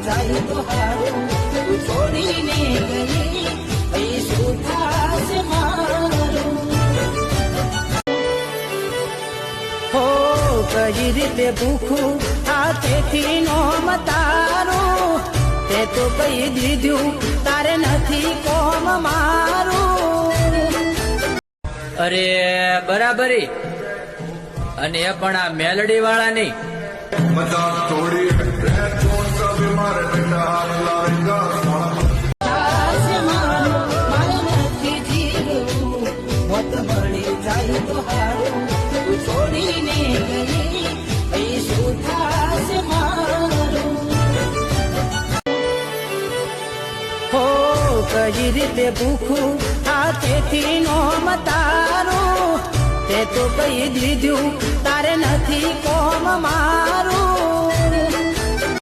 જાય તો હારું તું છોડીને ગઈ એ શું થાશે મારું હો કઈ રીતે ભૂખું હાથેથી નો મતારું તે તો કહી દીધું તારે નથી કોમ મારું અરે બરાબરી અને એ પણ આ મેલડી વાળા નહીં મજાક થોડી મારે મારે નથી જીવવું મોત મળી જાય તો હારું તું છોડીને ગઈ એ શું થાશે મારું હો કઈ રીતે ભૂખું હાથેથી નો મતારું તે તો કહી દીધું તારે નથી કોમ મારું